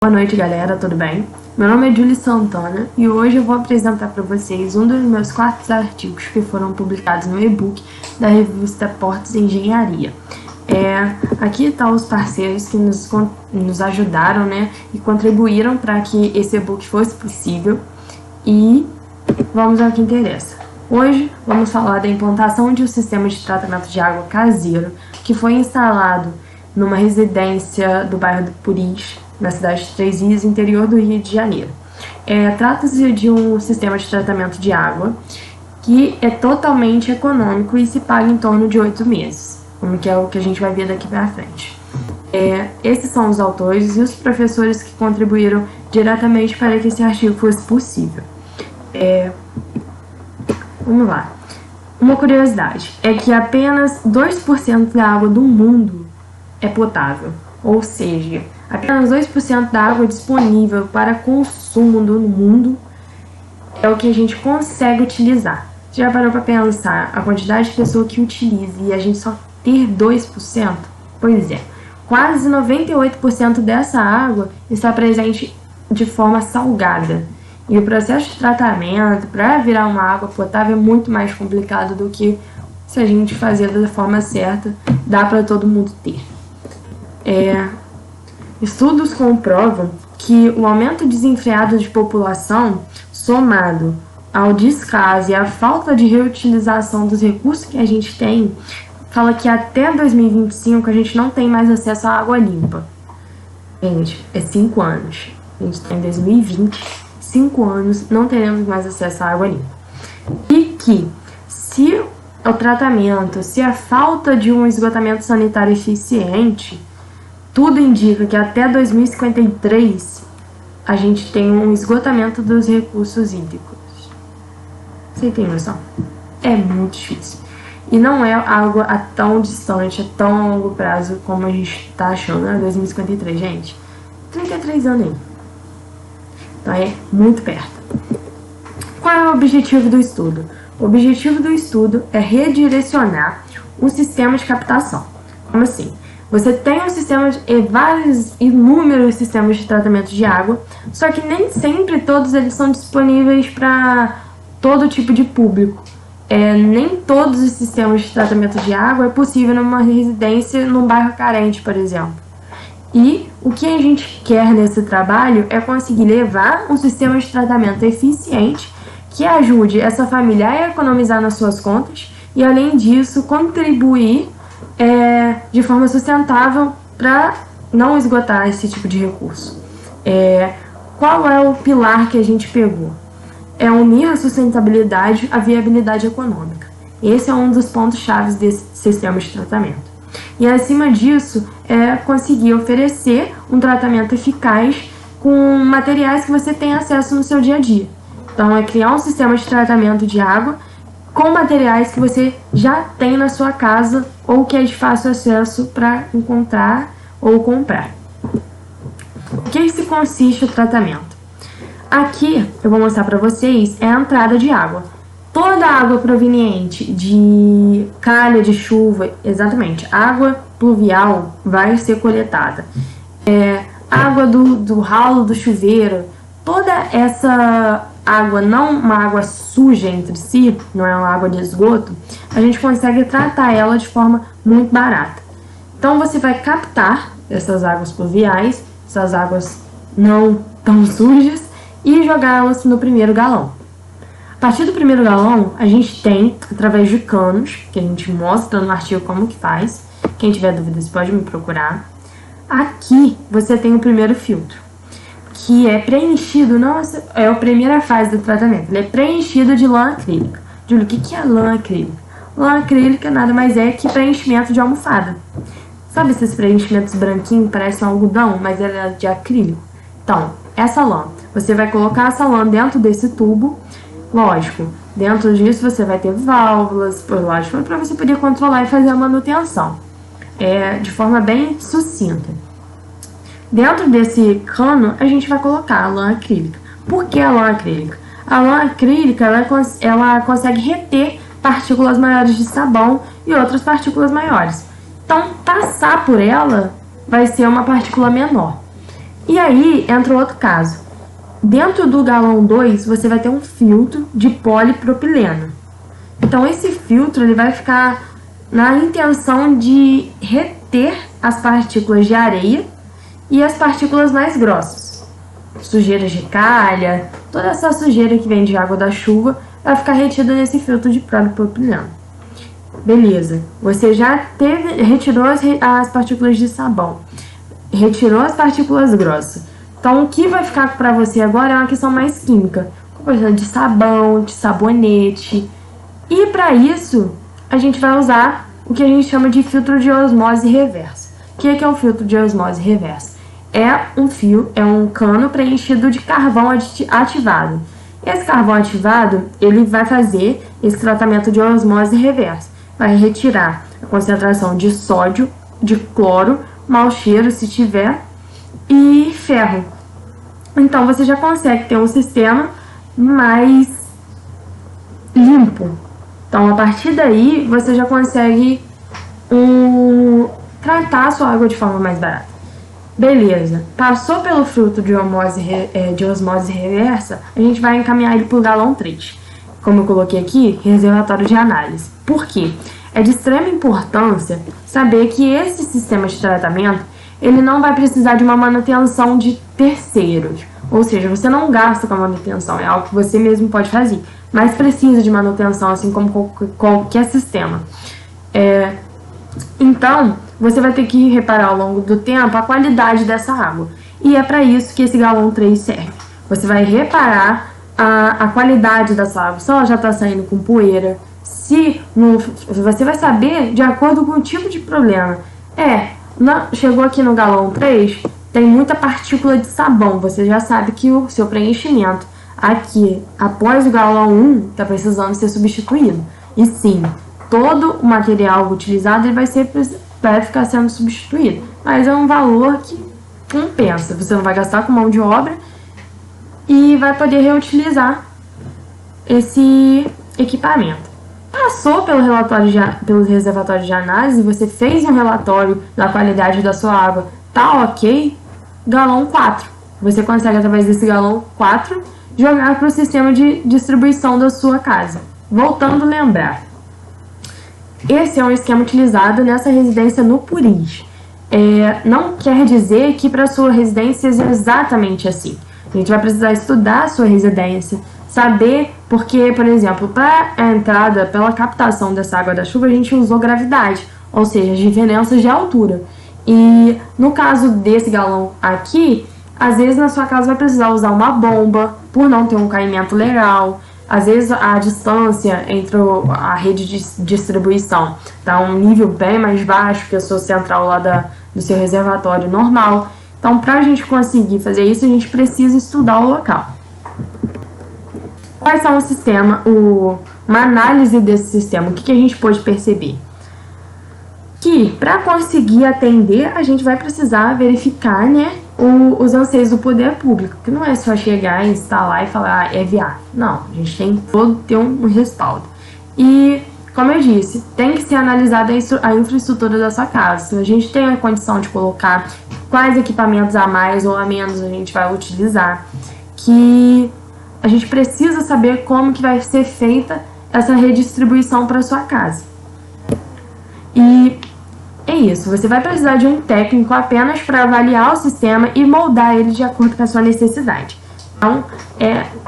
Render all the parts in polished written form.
Boa noite, galera, tudo bem? Meu nome é Julie Santana e hoje eu vou apresentar para vocês um dos meus 4 artigos que foram publicados no e-book da revista Portes Engenharia. Aqui estão os parceiros que nos ajudaram, né, e contribuíram para que esse e-book fosse possível. E vamos ao que interessa. Hoje vamos falar da implantação de um sistema de tratamento de água caseiro que foi instalado numa residência do bairro do Puris, na cidade de Três Rios, interior do Rio de Janeiro. Trata-se de um sistema de tratamento de água que é totalmente econômico e se paga em torno de 8 meses, como que é o que a gente vai ver daqui para frente. Esses são os autores e os professores que contribuíram diretamente para que esse artigo fosse possível. Vamos lá. Uma curiosidade é que apenas 2% da água do mundo é potável, ou seja, apenas 2% da água disponível para consumo no mundo é o que a gente consegue utilizar. Você já parou para pensar a quantidade de pessoa que utiliza e a gente só ter 2%? Pois é, quase 98% dessa água está presente de forma salgada. E o processo de tratamento para virar uma água potável é muito mais complicado do que se a gente fazer da forma certa, dá para todo mundo ter. Estudos comprovam que o aumento desenfreado de população, somado ao descaso e à falta de reutilização dos recursos que a gente tem, fala que até 2025 a gente não tem mais acesso à água limpa. Gente, é 5 anos. A gente está em 2020, 5 anos, não teremos mais acesso à água limpa. E que, se o tratamento, se a falta de um esgotamento sanitário eficiente, tudo indica que até 2053 a gente tem um esgotamento dos recursos hídricos. Você tem noção? É muito difícil. E não é algo tão distante, a tão longo prazo como a gente tá achando, né? 2053, gente. 33 anos aí. Então é muito perto. Qual é o objetivo do estudo? O objetivo do estudo é redirecionar um sistema de captação. Como assim? Você tem um sistema inúmeros sistemas de tratamento de água, só que nem sempre todos eles são disponíveis para todo tipo de público. Nem todos os sistemas de tratamento de água é possível numa residência, num bairro carente, por exemplo. E o que a gente quer nesse trabalho é conseguir levar um sistema de tratamento eficiente que ajude essa família a economizar nas suas contas e, além disso, contribuir de forma sustentável para não esgotar esse tipo de recurso. Qual é o pilar que a gente pegou? É unir a sustentabilidade à viabilidade econômica. Esse é um dos pontos-chave desse sistema de tratamento. E, acima disso, conseguir oferecer um tratamento eficaz com materiais que você tem acesso no seu dia a dia. Então, é criar um sistema de tratamento de água com materiais que você já tem na sua casa ou que é de fácil acesso para encontrar ou comprar. O que se consiste o tratamento? Aqui eu vou mostrar para vocês a entrada de água. Toda a água proveniente de calha de chuva, exatamente, água pluvial vai ser coletada. Água do ralo do chuveiro, toda essa água, não uma água suja entre si, não é uma água de esgoto, a gente consegue tratar ela de forma muito barata. Então você vai captar essas águas pluviais, essas águas não tão sujas, e jogá-las no primeiro galão. A partir do primeiro galão, a gente tem, através de canos, que a gente mostra no artigo como que faz. Quem tiver dúvidas pode me procurar. Aqui você tem o primeiro filtro, que é preenchido, é a primeira fase do tratamento, ele é preenchido de lã acrílica. Júlio, o que é lã acrílica? Lã acrílica nada mais é que preenchimento de almofada. Sabe esses preenchimentos branquinhos, parecem um algodão, mas ela é de acrílico? Então, essa lã, você vai colocar essa lã dentro desse tubo, lógico, dentro disso você vai ter válvulas, lógico, para você poder controlar e fazer a manutenção, de forma bem sucinta. Dentro desse cano, a gente vai colocar a lã acrílica. Por que a lã acrílica? A lã acrílica, ela consegue reter partículas maiores de sabão e outras partículas maiores. Então, passar por ela vai ser uma partícula menor. E aí entra outro caso. Dentro do galão 2, você vai ter um filtro de polipropileno. Então, esse filtro ele vai ficar na intenção de reter as partículas de areia e as partículas mais grossas. Sujeiras de calha, toda essa sujeira que vem de água da chuva vai ficar retida nesse filtro de polipropileno. Beleza, você já retirou as partículas de sabão, retirou as partículas grossas. Então, o que vai ficar para você agora é uma questão mais química, como de sabão, de sabonete. E para isso, a gente vai usar o que a gente chama de filtro de osmose reversa. O que é o filtro de osmose reversa? É um cano preenchido de carvão ativado. Esse carvão ativado, ele vai fazer esse tratamento de osmose reversa. Vai retirar a concentração de sódio, de cloro, mau cheiro se tiver, e ferro. Então, você já consegue ter um sistema mais limpo. Então, a partir daí, você já consegue tratar a sua água de forma mais barata. Beleza, passou pelo filtro de osmose reversa, a gente vai encaminhar ele para o galão 3. Como eu coloquei aqui, reservatório de análise. Por quê? É de extrema importância saber que esse sistema de tratamento ele não vai precisar de uma manutenção de terceiros. Ou seja, você não gasta com a manutenção, é algo que você mesmo pode fazer. Mas precisa de manutenção, assim como qualquer sistema. Então, você vai ter que reparar ao longo do tempo a qualidade dessa água. E é para isso que esse galão 3 serve. Você vai reparar a qualidade dessa água, se ela já está saindo com poeira, você vai saber de acordo com o tipo de problema. Chegou aqui no galão 3, tem muita partícula de sabão, você já sabe que o seu preenchimento aqui, após o galão 1, está precisando ser substituído. E sim, todo o material utilizado ele vai ficar sendo substituído, mas é um valor que compensa. Você não vai gastar com mão de obra e vai poder reutilizar esse equipamento. Passou pelos reservatórios de análise, você fez um relatório da qualidade da sua água, tá ok? Galão 4. Você consegue, através desse galão 4, jogar para o sistema de distribuição da sua casa. Voltando a lembrar, esse é um esquema utilizado nessa residência no Puris. Não quer dizer que para a sua residência seja exatamente assim. A gente vai precisar estudar a sua residência, saber porque, por exemplo, para a entrada, pela captação dessa água da chuva, a gente usou gravidade, ou seja, diferenças de altura. E no caso desse galão aqui, às vezes na sua casa vai precisar usar uma bomba, por não ter um caimento legal. Às vezes a distância entre a rede de distribuição está um nível bem mais baixo que a sua central lá do seu reservatório normal. Então, para a gente conseguir fazer isso, a gente precisa estudar o local. Quais são o sistema, uma análise desse sistema, o que a gente pode perceber? Que para conseguir atender, a gente vai precisar verificar, os anseios do poder público, que não é só chegar, instalar e falar, é viável. Não, a gente tem que ter um respaldo. E, como eu disse, tem que ser analisada a infraestrutura da sua casa. Se a gente tem a condição de colocar quais equipamentos a mais ou a menos a gente vai utilizar, que a gente precisa saber como que vai ser feita essa redistribuição para sua casa. E é isso, você vai precisar de um técnico apenas para avaliar o sistema e moldar ele de acordo com a sua necessidade. Então,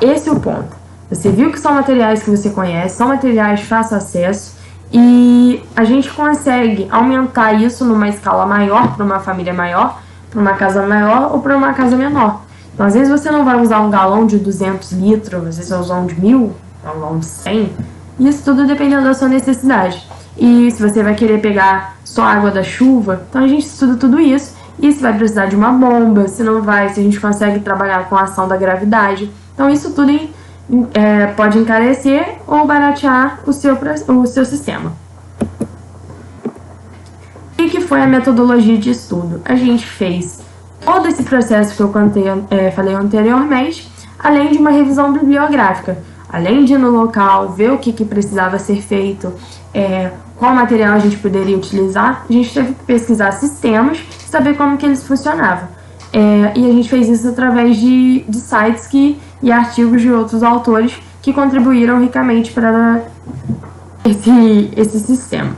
esse é o ponto. Você viu que são materiais que você conhece, são materiais de fácil acesso e a gente consegue aumentar isso numa escala maior, para uma família maior, para uma casa maior ou para uma casa menor. Então, às vezes você não vai usar um galão de 200 litros, às vezes você vai usar um de 1.000, um galão de 100. Isso tudo dependendo da sua necessidade. E se você vai querer pegar só água da chuva, então a gente estuda tudo isso. E se vai precisar de uma bomba, se não vai, se a gente consegue trabalhar com a ação da gravidade. Então isso tudo pode encarecer ou baratear o seu sistema. O que foi a metodologia de estudo? A gente fez todo esse processo que eu falei anteriormente, além de uma revisão bibliográfica. Além de ir no local, ver o que precisava ser feito, qual material a gente poderia utilizar, a gente teve que pesquisar sistemas e saber como que eles funcionavam. E a gente fez isso através de sites e artigos de outros autores que contribuíram ricamente para esse sistema.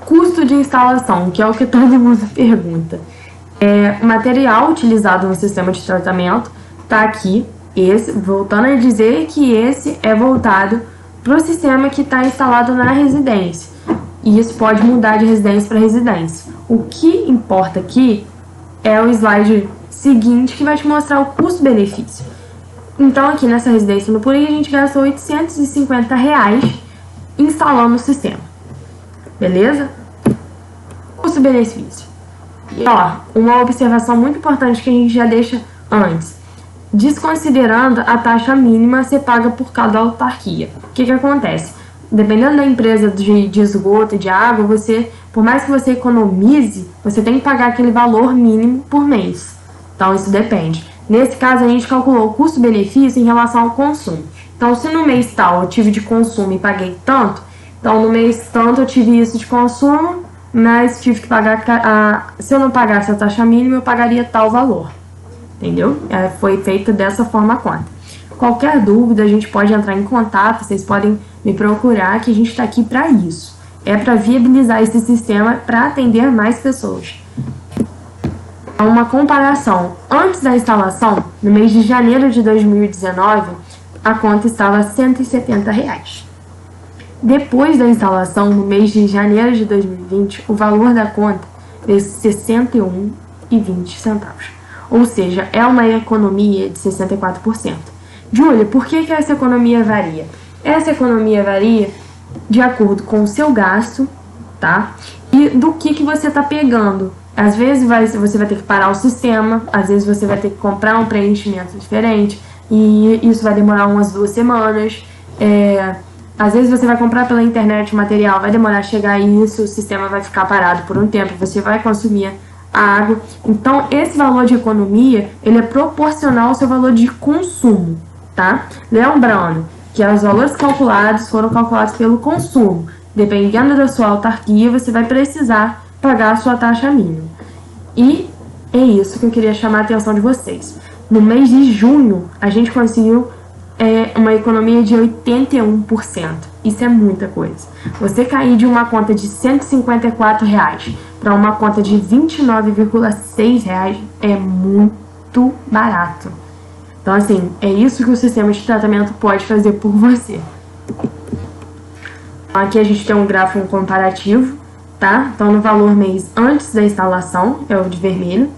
Custo de instalação, que é o que todo mundo pergunta. O material utilizado no sistema de tratamento está aqui. Voltando a dizer que esse é voltado para o sistema que está instalado na residência. E isso pode mudar de residência para residência. O que importa aqui é o slide seguinte, que vai te mostrar o custo-benefício. Então, aqui nessa residência no Puri, a gente gastou R$850 instalando o sistema. Beleza? Custo-benefício. E, uma observação muito importante que a gente já deixa antes. Desconsiderando a taxa mínima a ser paga por cada autarquia. O que acontece? Dependendo da empresa de esgoto e de água, por mais que você economize, você tem que pagar aquele valor mínimo por mês. Então, isso depende. Nesse caso, a gente calculou o custo-benefício em relação ao consumo. Então, se no mês tal eu tive de consumo e paguei tanto, então no mês tanto eu tive isso de consumo, mas tive que pagar, se eu não pagasse a taxa mínima, eu pagaria tal valor. Entendeu? Foi feita dessa forma a conta. Qualquer dúvida, a gente pode entrar em contato, vocês podem me procurar, que a gente está aqui para isso. É para viabilizar esse sistema para atender mais pessoas. Uma comparação. Antes da instalação, no mês de janeiro de 2019, a conta estava R$170. Depois da instalação, no mês de janeiro de 2020, o valor da conta veio R$61,20. Ou seja, é uma economia de 64%. Júlia, por que essa economia varia? Essa economia varia de acordo com o seu gasto, tá? E do que você está pegando. Às vezes você vai ter que parar o sistema, às vezes você vai ter que comprar um preenchimento diferente, e isso vai demorar umas 2 semanas. Às vezes você vai comprar pela internet o material, vai demorar a chegar isso, o sistema vai ficar parado por um tempo, você vai consumir a água. Então, esse valor de economia, ele é proporcional ao seu valor de consumo, tá? Lembrando que os valores calculados foram calculados pelo consumo. Dependendo da sua autarquia, você vai precisar pagar a sua taxa mínima. E é isso que eu queria chamar a atenção de vocês. No mês de junho, a gente conseguiu uma economia de 81%. Isso é muita coisa. Você cair de uma conta de R$154 para uma conta de R$29,06 é muito barato. Então, assim, é isso que o sistema de tratamento pode fazer por você. Então, aqui a gente tem um gráfico comparativo, tá? Então, no valor mês antes da instalação, é o de vermelho,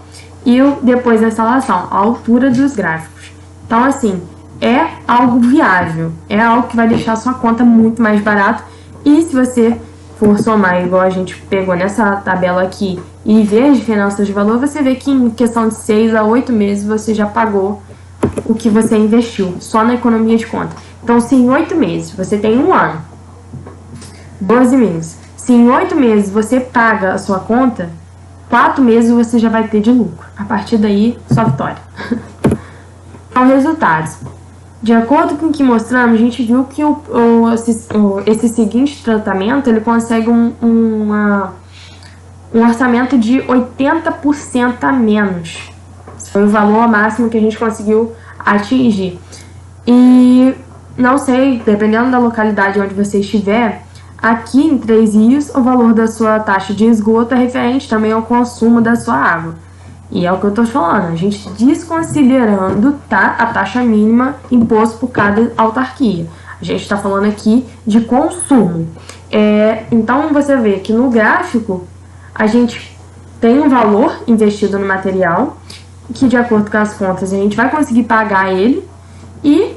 e o depois da instalação, a altura dos gráficos. Então, assim, é algo viável, é algo que vai deixar a sua conta muito mais barato. E se você for somar, igual a gente pegou nessa tabela aqui, e ver as diferenças de valor, você vê que em questão de 6 a 8 meses você já pagou o que você investiu, só na economia de conta. Então, se em 8 meses, você tem um ano, 12 meses, se em 8 meses você paga a sua conta, 4 meses você já vai ter de lucro. A partir daí, só vitória. Então, resultados. De acordo com o que mostramos, a gente viu que esse seguinte tratamento, ele consegue um orçamento de 80% a menos. Esse foi o valor máximo que a gente conseguiu atingir. E não sei, dependendo da localidade onde você estiver, aqui em Três Rios, o valor da sua taxa de esgoto é referente também ao consumo da sua água. E é o que eu tô falando, a gente desconsiderando, tá, a taxa mínima imposta por cada autarquia. A gente está falando aqui de consumo. Então, você vê que no gráfico, a gente tem um valor investido no material, que de acordo com as contas, a gente vai conseguir pagar ele, e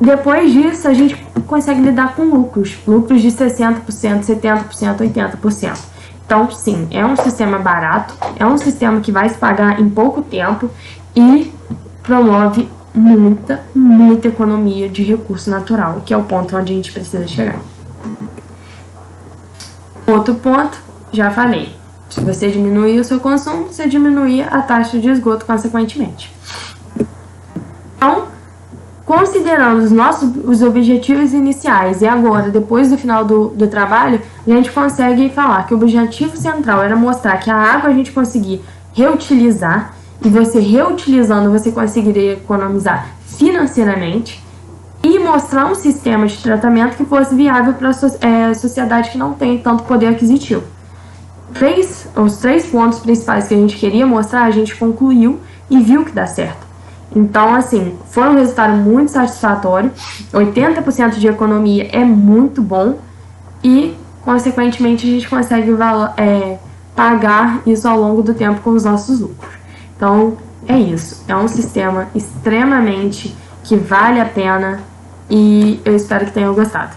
depois disso, a gente consegue lidar com lucros de 60%, 70%, 80%. Então, sim, é um sistema barato, é um sistema que vai se pagar em pouco tempo e promove muita economia de recurso natural, que é o ponto onde a gente precisa chegar. Outro ponto, já falei, se você diminuir o seu consumo, você diminui a taxa de esgoto consequentemente. Então, Considerando os objetivos iniciais e agora, depois do final do trabalho, a gente consegue falar que o objetivo central era mostrar que a água a gente conseguir reutilizar, e você reutilizando você conseguiria economizar financeiramente, e mostrar um sistema de tratamento que fosse viável para a sociedade que não tem tanto poder aquisitivo. Os 3 pontos principais que a gente queria mostrar, a gente concluiu e viu que dá certo. Então, assim, foi um resultado muito satisfatório, 80% de economia é muito bom e, consequentemente, a gente consegue pagar isso ao longo do tempo com os nossos lucros. Então, é isso. É um sistema extremamente que vale a pena e eu espero que tenham gostado.